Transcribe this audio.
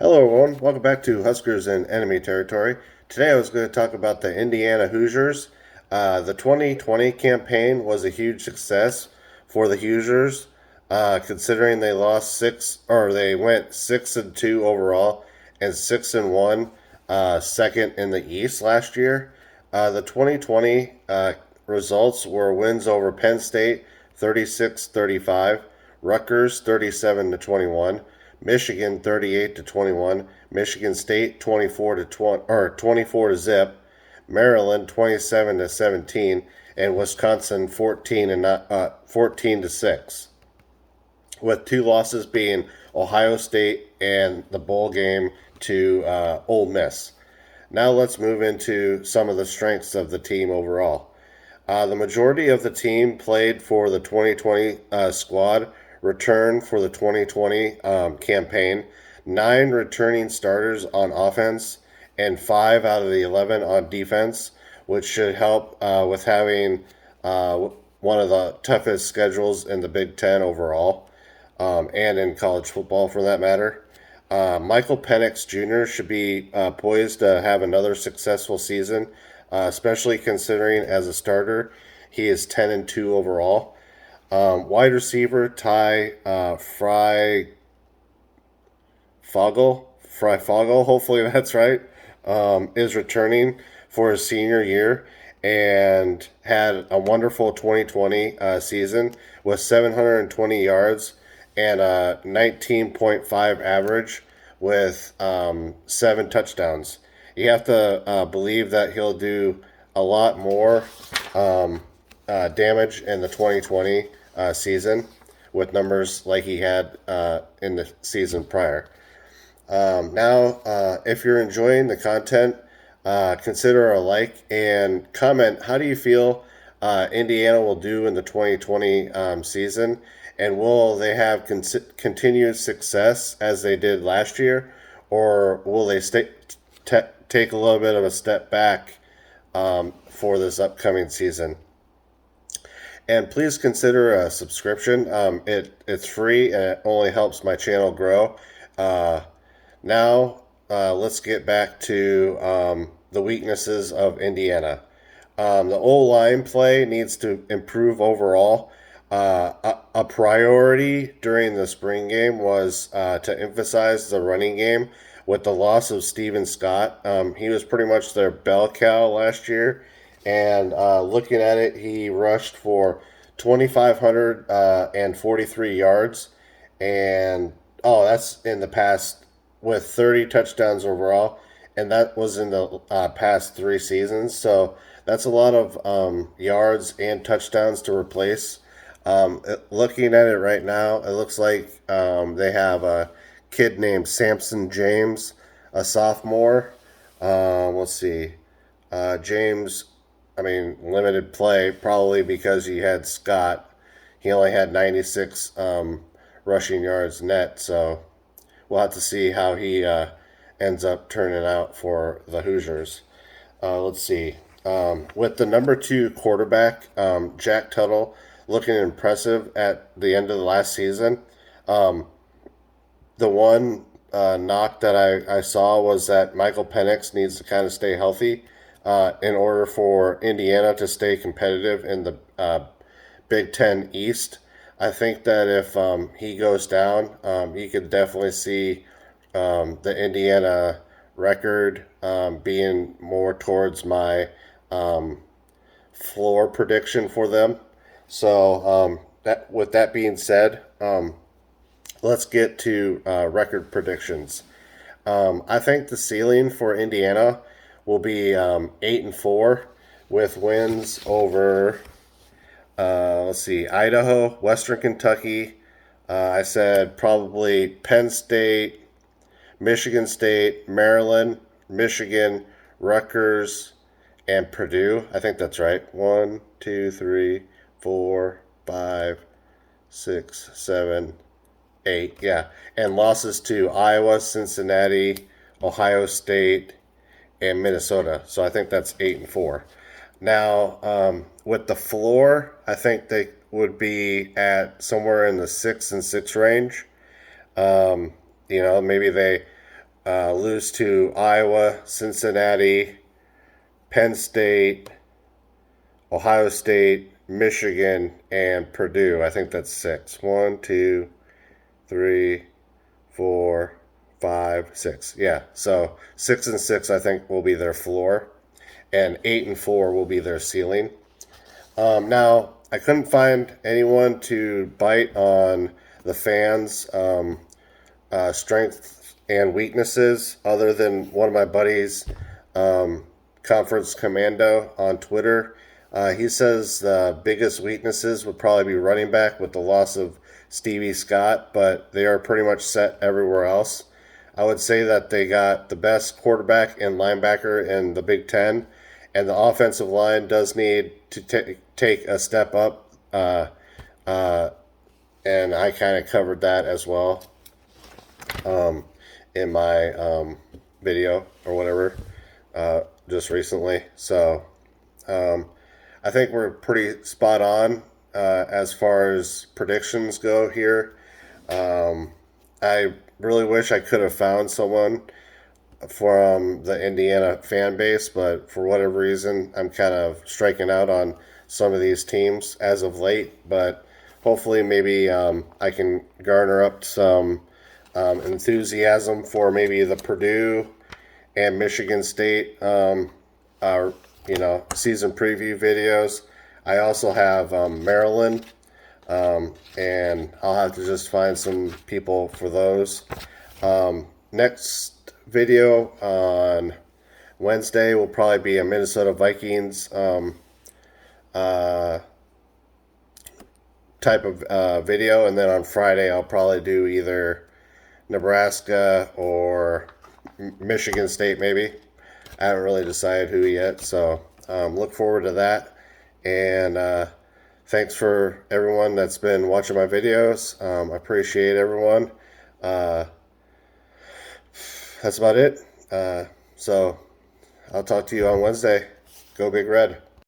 Hello, everyone. Welcome back to Huskers in Enemy Territory. Today, I was going to talk about the Indiana Hoosiers. The 2020 campaign was a huge success for the Hoosiers, considering they lost they went 6-2 overall and 6-1, second in the East last year. The 2020 results were wins over Penn State 36-35, Rutgers 37-21. Michigan 38 to 21, Michigan State 24 to 20 or 24 to zip, Maryland 27 to 17, and Wisconsin 14 to 6, with two losses being Ohio State and the bowl game to Ole Miss. Now let's move into some of the strengths of the team overall. The majority of the team played for the 2020 squad, returned for the 2020 campaign. 9 returning starters on offense and 5 out of the 11 on defense, which should help with having one of the toughest schedules in the Big Ten overall, and in college football for that matter. Michael Penix Jr. should be poised to have another successful season, especially considering as a starter, he is 10-2 overall. Wide receiver Ty Fogel, hopefully that's right, is returning for his senior year and had a wonderful 2020 season with 720 yards and a 19.5 average with 7 touchdowns. You have to believe that he'll do a lot more damage in the 2020 season with numbers like he had in the season prior. If you're enjoying the content, consider a like and comment. How do you feel Indiana will do in the 2020 season? And will they have continued success as they did last year? Or will they take a little bit of a step back for this upcoming season? And please consider a subscription. It's free and it only helps my channel grow. Let's get back to the weaknesses of Indiana. The O-line play needs to improve overall. A priority during the spring game was to emphasize the running game with the loss of Steven Scott. He was pretty much their bell cow last year. And looking at it, he rushed for 2,543 yards. And, that's in the past, with 30 touchdowns overall. And that was in the past 3 seasons. So that's a lot of yards and touchdowns to replace. Looking at it right now, it looks like they have a kid named Samson James, a sophomore. Let's see. James, limited play, probably because he had Scott. He only had 96 rushing yards net, so we'll have to see how he ends up turning out for the Hoosiers. Let's see. With the number 2 quarterback, Jack Tuttle, looking impressive at the end of the last season. The one knock that I saw was that Michael Penix needs to kind of stay healthy in order for Indiana to stay competitive in the Big Ten East. I think that if he goes down, you could definitely see the Indiana record being more towards my floor prediction for them. So with that being said, let's get to record predictions. I think the ceiling for Indiana will be 8-4 with wins over, Idaho, Western Kentucky. I said probably Penn State, Michigan State, Maryland, Michigan, Rutgers, and Purdue. I think that's right. 1, 2, 3, 4, 5, 6, 7, 8. Yeah. And losses to Iowa, Cincinnati, Ohio State, and Minnesota. So I think that's 8-4. Now, with the floor, I think they would be at somewhere in the 6-6 range. Maybe they lose to Iowa, Cincinnati, Penn State, Ohio State, Michigan, and Purdue. I think that's six. One, two, three, 4, 5, 6. Yeah, so 6-6 I think will be their floor, and 8-4 will be their ceiling. Now I couldn't find anyone to bite on the fans' strengths and weaknesses other than one of my buddies, Conference Commando on Twitter. He says the biggest weaknesses would probably be running back with the loss of Stevie Scott, but they are pretty much set everywhere else. I would say that they got the best quarterback and linebacker in the Big Ten, and the offensive line does need to take a step up. And I kind of covered that as well in my video or whatever just recently. So I think we're pretty spot on as far as predictions go here. I really wish I could have found someone from the Indiana fan base, but for whatever reason, I'm kind of striking out on some of these teams as of late. But hopefully, maybe I can garner up some enthusiasm for maybe the Purdue and Michigan State, season preview videos. I also have Maryland, and I'll have to just find some people for those. Next video on Wednesday will probably be a Minnesota Vikings type of video, and then on Friday I'll probably do either Nebraska or Michigan State, maybe. I haven't really decided who yet, so look forward to that. And thanks for everyone that's been watching my videos. I appreciate everyone. That's about it. So I'll talk to you on Wednesday. Go Big Red.